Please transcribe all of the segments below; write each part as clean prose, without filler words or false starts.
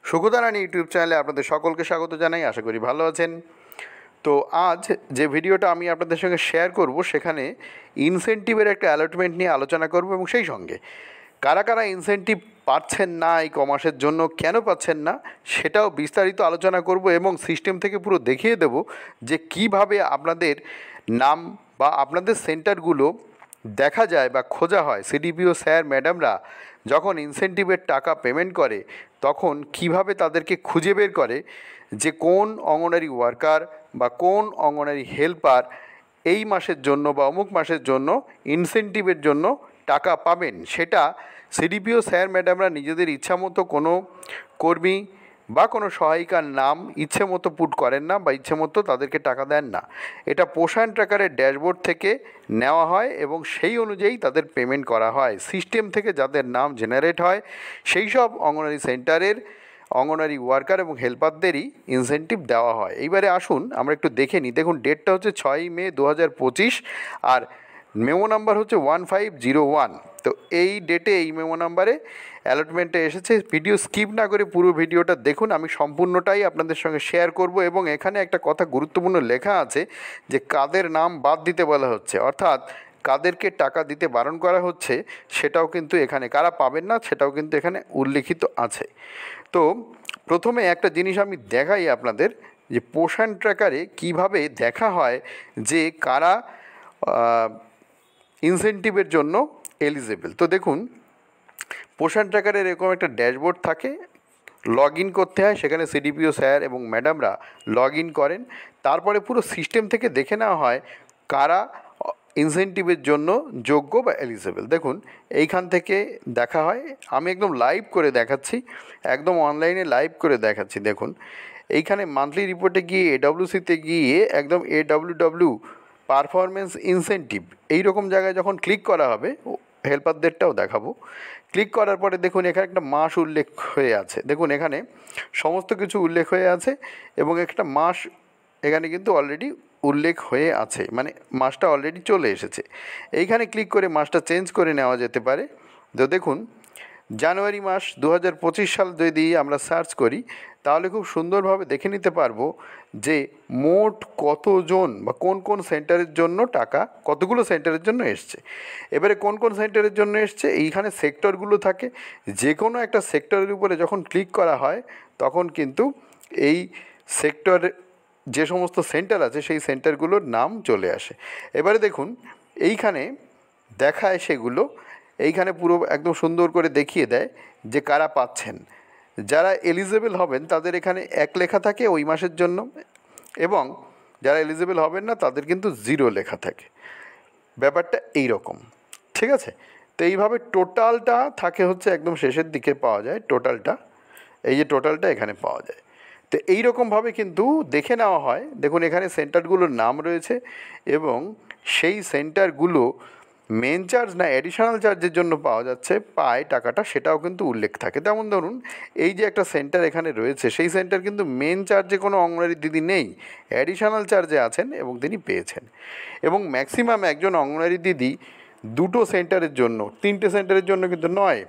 সুখদারানী YouTube চ্যানেলে আপনাদের সকলকে স্বাগত জানাই। আশা করি ভালো আছেন। তো আজ যে ভিডিওটা আমি আপনাদের সঙ্গে শেয়ার করব সেখানে ইনসেন্টিভের একটা অ্যালটমেন্ট নিয়ে আলোচনা করব এবং সেই সঙ্গে কারা কারা ইনসেন্টিভ পাচ্ছেন না এই কমাসের জন্য, কেন পাচ্ছেন না সেটাও বিস্তারিত আলোচনা করব এবং সিস্টেম থেকে পুরো দেখিয়ে দেব যে কিভাবে আপনাদের নাম বা আপনাদের সেন্টারগুলো দেখা যায় বা খোঁজা হয়। সিডিপিও স্যার ম্যাডামরা যখন ইনসেন্টিভের টাকা পেমেন্ট করে তখন কিভাবে তাদেরকে খুঁজে বের করে যে কোন অঙ্গনারী ওয়ার্কার বা কোন অঙ্গনারী হেল্পার এই মাসের জন্য বা অমুক মাসের জন্য ইনসেন্টিভের জন্য টাকা পাবেন। সেটা সিডিপিও স্যার ম্যাডামরা নিজেদের ইচ্ছামতো কোনো কর্মী বা কোনো সহায়িকার নাম ইচ্ছে মতো পুট করেন না বা ইচ্ছে মতো তাদেরকে টাকা দেন না। এটা পোষণ ট্র্যাকারের ড্যাশবোর্ড থেকে নেওয়া হয় এবং সেই অনুযায়ী তাদের পেমেন্ট করা হয়। সিস্টেম থেকে যাদের নাম জেনারেট হয় সেই সব অঙ্গনারী সেন্টারের অঙ্গনারী ওয়ার্কার এবং হেল্পারদেরই ইনসেন্টিভ দেওয়া হয়। এইবারে আসুন আমরা একটু দেখে নিই। দেখুন, ডেটটা হচ্ছে 6ই মে 2025 আর মেমো নাম্বার হচ্ছে 1501। তো এই ডেটে এই মেমো নাম্বারে অ্যালটমেন্টে এসেছে। ভিডিও স্কিপ না করে পুরো ভিডিওটা দেখুন, আমি সম্পূর্ণটাই আপনাদের সঙ্গে শেয়ার করব এবং এখানে একটা কথা গুরুত্বপূর্ণ লেখা আছে যে কাদের নাম বাদ দিতে বলা হচ্ছে, অর্থাৎ কাদেরকে টাকা দিতে বারণ করা হচ্ছে সেটাও কিন্তু এখানে, কারা পাবেন না সেটাও কিন্তু এখানে উল্লেখিত আছে। তো প্রথমে একটা জিনিস আমি দেখাই আপনাদের যে পোষণ ট্র্যাকারে কিভাবে দেখা হয় যে কারা ইনসেন্টিভের জন্য এলিজেবল। তো দেখুন, পোষণ ট্র্যাকারের এরকম একটা ড্যাশবোর্ড থাকে, লগ ইন করতে হয়, সেখানে সিডিপিও স্যার এবং ম্যাডামরা লগ ইন করেন। তারপরে পুরো সিস্টেম থেকে দেখে নেওয়া হয় কারা ইনসেন্টিভের জন্য যোগ্য বা এলিজেবল। দেখুন, এইখান থেকে দেখা হয়, আমি একদম লাইভ করে দেখাচ্ছি, একদম অনলাইনে লাইভ করে দেখাচ্ছি। দেখুন, এইখানে মান্থলি রিপোর্টে গিয়ে এডব্লিউসিতে গিয়ে একদম AWW পারফরমেন্স ইনসেন্টিভ এই রকম জায়গায় যখন ক্লিক করা হবে, হেল্পারদেরটাও দেখাবো। ক্লিক করার পরে দেখুন এখানে একটা মাস উল্লেখ হয়ে আছে। দেখুন এখানে সমস্ত কিছু উল্লেখ হয়ে আছে এবং একটা মাস এখানে কিন্তু অলরেডি উল্লেখ হয়ে আছে, মানে মাসটা অলরেডি চলে এসেছে। এইখানে ক্লিক করে মাসটা চেঞ্জ করে নেওয়া যেতে পারে। তো দেখুন, জানুয়ারি মাস 2025 সাল যদি আমরা সার্চ করি তাহলে খুব সুন্দরভাবে দেখে নিতে পারবো যে মোট কতজন বা কোন কোন সেন্টারের জন্য টাকা কতগুলো সেন্টারের জন্য এসছে। এবারে কোন কোন সেন্টারের জন্য এসছে এইখানে সেক্টরগুলো থাকে। যে কোনো একটা সেক্টরের উপরে যখন ক্লিক করা হয় তখন কিন্তু এই সেক্টর যে সমস্ত সেন্টার আছে সেই সেন্টারগুলোর নাম চলে আসে। এবারে দেখুন এইখানে দেখায় সেগুলো, এইখানে পুরো একদম সুন্দর করে দেখিয়ে দেয় যে কারা পাচ্ছেন। যারা এলিজেবল হবেন তাদের এখানে 1 লেখা থাকে ওই মাসের জন্য, এবং যারা এলিজেবল হবেন না তাদের কিন্তু 0 লেখা থাকে। ব্যাপারটা এই রকম, ঠিক আছে? তো এইভাবে টোটালটা থাকে হচ্ছে একদম শেষের দিকে পাওয়া যায় টোটালটা, এই যে টোটালটা এখানে পাওয়া যায়। তো এই রকমভাবে কিন্তু দেখে নেওয়া হয়। দেখুন এখানে সেন্টারগুলোর নাম রয়েছে এবং সেই সেন্টারগুলো মেন চার্জ না অ্যাডিশনাল চার্জের জন্য পাওয়া যাচ্ছে পায় টাকাটা সেটাও কিন্তু উল্লেখ থাকে। যেমন ধরুন এই যে একটা সেন্টার এখানে রয়েছে, সেই সেন্টার কিন্তু মেন চার্জে কোনো অঙ্গনারী দিদি নেই, অ্যাডিশনাল চার্জে আছেন এবং তিনি পেয়েছেন। এবং ম্যাক্সিমাম একজন অঙ্গনারী দিদি 2টো সেন্টারের জন্য, 3টে সেন্টারের জন্য কিন্তু নয়,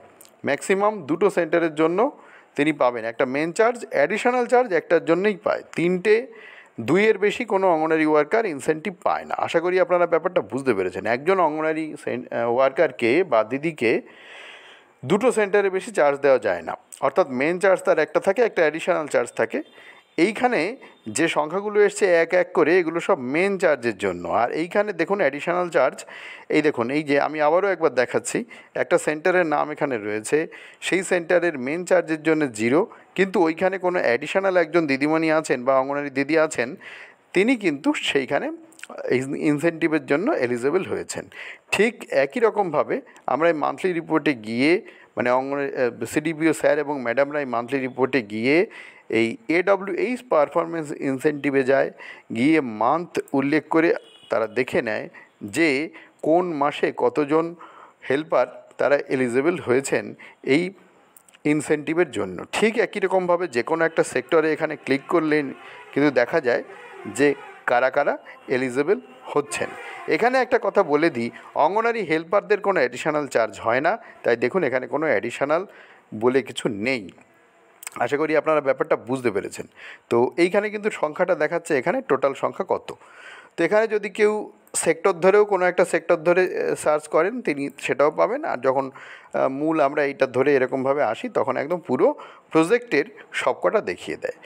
ম্যাক্সিমাম 2টো সেন্টারের জন্য তিনি পাবেন। একটা মেন চার্জ, অ্যাডিশনাল চার্জ একটার জন্যই পায়। 2-এর বেশি কোনো অঙ্গনারী ওয়ার্কার ইনসেন্টিভ পায় না। আশা করি আপনারা ব্যাপারটা বুঝতে পেরেছেন। একজন অঙ্গনারী ওয়ার্কারকে বা দিদিকে 2টো সেন্টারের বেশি চার্জ দেওয়া যায় না, অর্থাৎ মেন চার্জ তার একটা থাকে, একটা অ্যাডিশনাল চার্জ থাকে। এইখানে যে সংখ্যাগুলো এসছে এক এক করে এগুলো সব মেন চার্জের জন্য। আর এইখানে দেখুন অ্যাডিশনাল চার্জ, এই দেখুন এই যে আমি আবারও একবার দেখাচ্ছি, একটা সেন্টারের নাম এখানে রয়েছে, সেই সেন্টারের মেন চার্জের জন্য 0, কিন্তু ওইখানে কোনো অ্যাডিশনাল একজন দিদিমণি আছেন বা অঙ্গনারী দিদি আছেন, তিনি কিন্তু সেইখানে ইনসেন্টিভের জন্য এলিজেবল হয়েছেন। ঠিক একই রকমভাবে আমরা এই মান্থলি রিপোর্টে গিয়ে, মানে সিডিপিও স্যার এবং ম্যাডামরা এই মান্থলি রিপোর্টে গিয়ে এই AWH পারফরমেন্স ইনসেন্টিভে যায়, গিয়ে মান্থ উল্লেখ করে তারা দেখে নেয় যে কোন মাসে কতজন হেল্পার তারা এলিজেবল হয়েছেন এই ইনসেন্টিভের জন্য। ঠিক একই রকমভাবে যে কোনো একটা সেক্টরে এখানে ক্লিক করলেন কিন্তু দেখা যায় যে কারা কারা এলিজেবল হচ্ছেন। এখানে একটা কথা বলে দিই, অঙ্গনারী হেল্পারদের কোনো অ্যাডিশনাল চার্জ হয় না, তাই দেখুন এখানে কোনো অ্যাডিশনাল বলে কিছু নেই। আশা করি আপনারা ব্যাপারটা বুঝতে পেরেছেন। তো এইখানে কিন্তু সংখ্যাটা দেখাচ্ছে এখানে টোটাল সংখ্যা কত। তো এখানে যদি কেউ সেক্টর ধরেও কোনো একটা সেক্টর ধরে সার্চ করেন তিনি সেটাও পাবেন। আর যখন মূল আমরা এইটা ধরে এরকমভাবে আসি তখন একদম পুরো প্রজেক্টের সবকটা দেখিয়ে দেয়।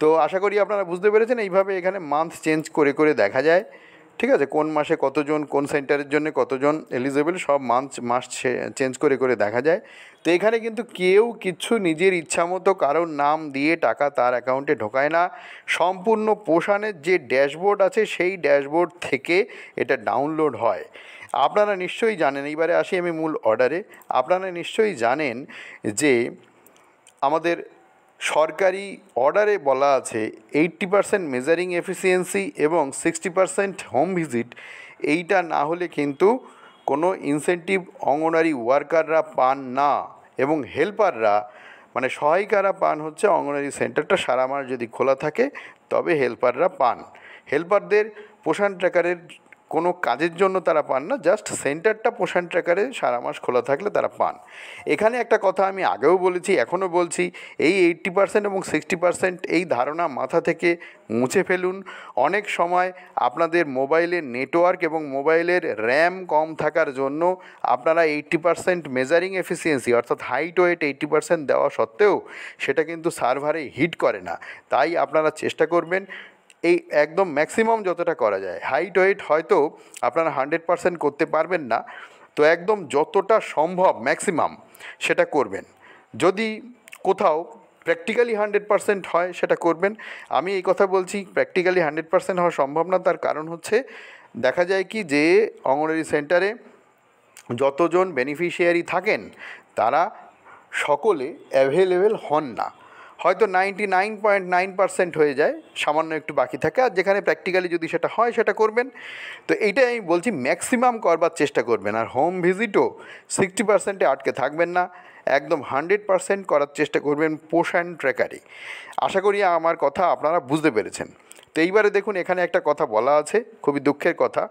তো আশা করি আপনারা বুঝতে পেরেছেন। এইভাবে এখানে মান্থ চেঞ্জ করে করে দেখা যায়, ঠিক আছে, কোন মাসে কতজন, কোন সেন্টারের জন্য কতজন এলিজেবল, সব মাস চেঞ্জ করে করে দেখা যায়। তো এখানে কিন্তু কেউ কিছু নিজের ইচ্ছামতো কারোর নাম দিয়ে টাকা তার অ্যাকাউন্টে ঢোকায় না। সম্পূর্ণ পোষানের যে ড্যাশবোর্ড আছে সেই ড্যাশবোর্ড থেকে এটা ডাউনলোড হয়। আপনারা নিশ্চয়ই জানেন, এইবারে আসি আমি মূল অর্ডারে। আপনারা নিশ্চয়ই জানেন যে আমাদের সরকারি অর্ডারে বলা আছে 80% মেজারিং এফিসিয়েন্সি এবং 60% হোম ভিজিট। এইটা না হলে কিন্তু কোনো ইনসেন্টিভ অঙ্গনওয়াড়ি ওয়ার্কাররা পান না, এবং হেল্পাররা মানে সহায়িকারা পান হচ্ছে অঙ্গনওয়াড়ি সেন্টারটা সারা মাস যদি খোলা থাকে তবে হেল্পাররা পান। হেল্পারদের পোষণ ট্র্যাকারের কোনো কাজের জন্য তারা পান না, জাস্ট সেন্টারটা পোষণ ট্র্যাকারে সারা মাস খোলা থাকলে তারা পান। এখানে একটা কথা আমি আগেও বলেছি, এখনও বলছি, এই 80% এবং 60% এই ধারণা মাথা থেকে মুছে ফেলুন। অনেক সময় আপনাদের মোবাইলের নেটওয়ার্ক এবং মোবাইলের র্যাম কম থাকার জন্য আপনারা 80% মেজারিং এফিসিয়েন্সি অর্থাৎ হাইট ওয়েট 80% দেওয়া সত্ত্বেও সেটা কিন্তু সার্ভারে হিট করে না। তাই আপনারা চেষ্টা করবেন এই একদম ম্যাক্সিমাম যতটা করা যায়। হাইট ওয়েট হয়তো আপনারা 100% করতে পারবেন না, তো একদম যতটা সম্ভব ম্যাক্সিমাম সেটা করবেন। যদি কোথাও প্র্যাকটিক্যালি 100% হয় সেটা করবেন। আমি এই কথা বলছি প্র্যাকটিক্যালি 100% হওয়া সম্ভব না, তার কারণ হচ্ছে দেখা যায় কি যে অঙ্গনওয়াড়ি সেন্টারে যতজন বেনিফিশিয়ারি থাকেন তারা সকলে অ্যাভেলেবেল হন না। হয়তো 99.9% হয়ে যায়, সামান্য একটু বাকি থাকে। আর যেখানে প্র্যাকটিক্যালি যদি সেটা হয় সেটা করবেন। তো এইটাই আমি বলছি, ম্যাক্সিমাম করবার চেষ্টা করবেন। আর হোম ভিজিটও 60%-এ আটকে থাকবেন না, একদম 100% করার চেষ্টা করবেন পোষণ ট্র্যাকারে। আশা করি আমার কথা আপনারা বুঝতে পেরেছেন। তো এইবারে দেখুন এখানে একটা কথা বলা আছে, খুবই দুঃখের কথা।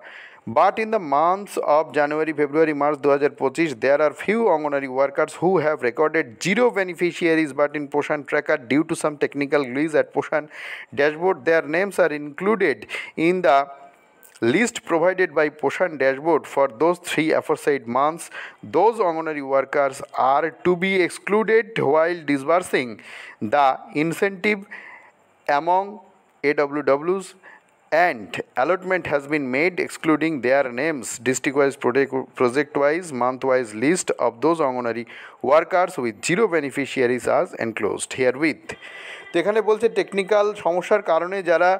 But in the months of January, February, March 2025 there are few anganwadi workers who have recorded zero beneficiaries, but in Poshan tracker due to some technical glitch at Poshan dashboard their names are included in the list provided by Poshan dashboard for those 3 aforesaid months. Those anganwadi workers are to be excluded while disbursing the incentive among AWWs, and allotment has been made excluding their names. District-wise, project-wise, month-wise list of those anganwadi workers with zero beneficiaries as enclosed herewith. তো এখানে বলছে technical সমস্যার কারণে যারা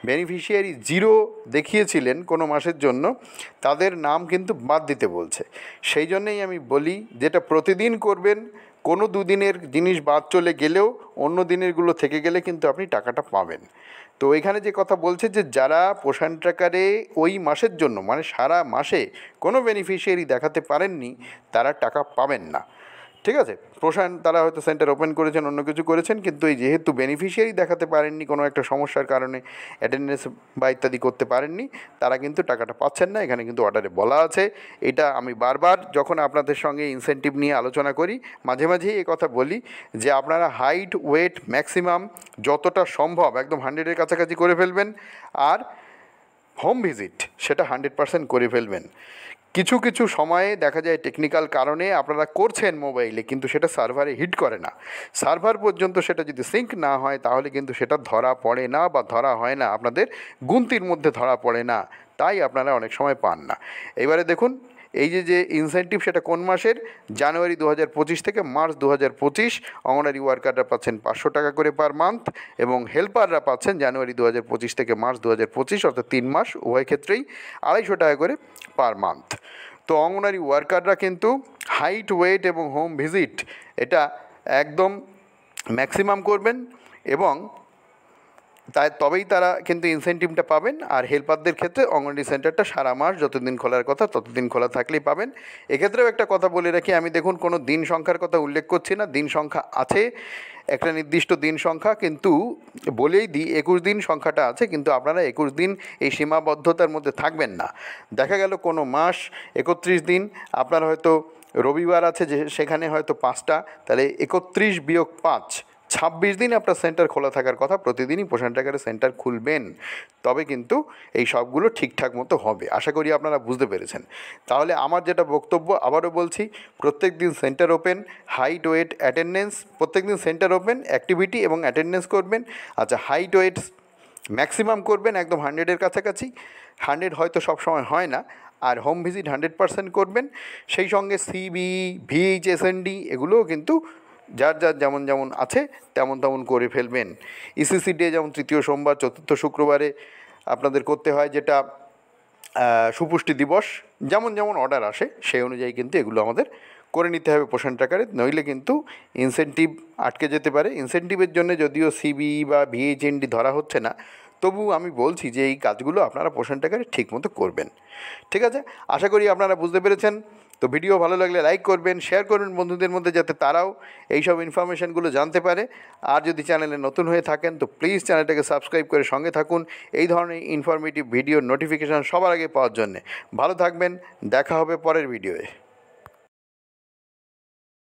beneficiary zero দেখিয়েছিলেন কোনো মাসের জন্য তাদের নাম কিন্তু বাদ দিতে বলছে। সেই জন্যেই আমি বলি যেটা প্রতিদিন করবেন, কোনো দুদিনের জিনিস বাদ চলে গেলেও অন্য দিনেরগুলো থেকে গেলে কিন্তু আপনি টাকাটা পাবেন। তো এখানে যে কথা বলছে যে যারা পোষণ ট্র্যাকারে ওই মাসের জন্য মানে সারা মাসে কোনো বেনিফিশিয়ারি দেখাতে পারেননি তারা টাকা পাবেন না, ঠিক আছে। পোষণ তারা হয়তো সেন্টার ওপেন করেছেন, অন্য কিছু করেছেন, কিন্তু এই যেহেতু বেনিফিশিয়ারি দেখাতে পারেননি কোনো একটা সমস্যার কারণে, অ্যাটেন্ডেন্স বা ইত্যাদি করতে পারেননি, তারা কিন্তু টাকাটা পাচ্ছেন না। এখানে কিন্তু অর্ডারে বলা আছে। এটা আমি বারবার যখন আপনাদের সঙ্গে ইনসেন্টিভ নিয়ে আলোচনা করি মাঝে মাঝেই এই কথা বলি যে আপনারা হাইট ওয়েট ম্যাক্সিমাম যতটা সম্ভব একদম 100-এর কাছাকাছি করে ফেলবেন, আর হোম ভিজিট সেটা 100% করে ফেলবেন। কিছু কিছু সময়ে দেখা যায় টেকনিক্যাল কারণে আপনারা করছেন মোবাইলে, কিন্তু সেটা সার্ভারে হিট করে না। সার্ভার পর্যন্ত সেটা যদি সিঙ্ক না হয় তাহলে কিন্তু সেটা ধরা পড়ে না, বা ধরা হয় না, আপনাদের গুনতির মধ্যে ধরা পড়ে না, তাই আপনারা অনেক সময় পান না। এবারে দেখুন এই যে ইনসেন্টিভ সেটা কোন মাসের, জানুয়ারি 2025 থেকে মার্চ 2025 অঙ্গনওয়াড়ি ওয়ার্কাররা পাচ্ছেন 500 টাকা করে পার মান্থ, এবং হেল্পাররা পাচ্ছেন জানুয়ারি 2025 থেকে মার্চ 2025 অর্থাৎ 3 মাস উভয় ক্ষেত্রেই 250 টাকা করে পার মান্থ। তো অঙ্গনওয়াড়ি ওয়ার্কাররা কিন্তু হাইট ওয়েট এবং হোম ভিজিট এটা একদম ম্যাক্সিমাম করবেন, এবং তবেই তারা কিন্তু ইনসেন্টিভটা পাবেন। আর হেল্পারদের ক্ষেত্রে অঙ্গনওয়াড়ি সেন্টারটা সারা মাস যতদিন খোলার কথা ততদিন খোলা থাকলেই পাবেন। এক্ষেত্রেও একটা কথা বলে রাখি, আমি দেখুন কোনো দিন সংখ্যার কথা উল্লেখ করছি না, দিন সংখ্যা আছে একটা নির্দিষ্ট দিন সংখ্যা, কিন্তু বলেই দিই 21 দিন সংখ্যাটা আছে, কিন্তু আপনারা 21 দিন এই সীমাবদ্ধতার মধ্যে থাকবেন না। দেখা গেল কোনো মাস 31 দিন, আপনার হয়তো রবিবার আছে যে সেখানে হয়তো 5টা, তাহলে 31 - 5 26 দিন আপনার সেন্টার খোলা থাকার কথা, প্রতিদিনই পোষণ ট্র্যাকারে সেন্টার খুলবেন, তবে কিন্তু এই সবগুলো ঠিকঠাক মতো হবে। আশা করি আপনারা বুঝতে পেরেছেন। তাহলে আমার যেটা বক্তব্য, আবারও বলছি, প্রত্যেক দিন centre open, height weight attendance, প্রত্যেক দিন সেন্টার ওপেন, অ্যাক্টিভিটি এবং অ্যাটেন্ডেন্স করবেন। আচ্ছা, হাইট ওয়েট ম্যাক্সিমাম করবেন একদম 100-এর কাছাকাছি, 100 হয়তো সবসময় হয় না, আর হোম ভিজিট 100% করবেন। সেই সঙ্গে সিবি, ভিএইচএসএনডি এগুলোও কিন্তু যার যার যেমন যেমন আছে তেমন তেমন করে ফেলবেন। ইসিসি ডে যেমন তৃতীয় সোমবার, চতুর্থ শুক্রবারে আপনাদের করতে হয়, যেটা সুপুষ্টি দিবস, যেমন যেমন অর্ডার আসে সেই অনুযায়ী কিন্তু এগুলো আমাদের করে নিতে হবে পোষণ ট্র্যাকারে, নইলে কিন্তু ইনসেনটিভ আটকে যেতে পারে। ইনসেনটিভের জন্য যদিও সিবি বা ভিএইচএনডি ধরা হচ্ছে না, তবু আমি বলছি যে এই কাজগুলো আপনারা পোষণ ট্র্যাকারে ঠিকমতো করবেন। ঠিক আছে, আশা করি আপনারা বুঝতে পেরেছেন। তো ভিডিও ভালো লাগলে লাইক করবেন, শেয়ার করবেন বন্ধুদের মধ্যে, যাতে তারাও এইসব ইনফরমেশানগুলো জানতে পারে। আর যদি চ্যানেলে নতুন হয়ে থাকেন তো প্লিজ চ্যানেলটাকে সাবস্ক্রাইব করে সঙ্গে থাকুন এই ধরনের ইনফরমেটিভ ভিডিওর নোটিফিকেশান সবার আগে পাওয়ার জন্যে। ভালো থাকবেন, দেখা হবে পরের ভিডিওয়ে।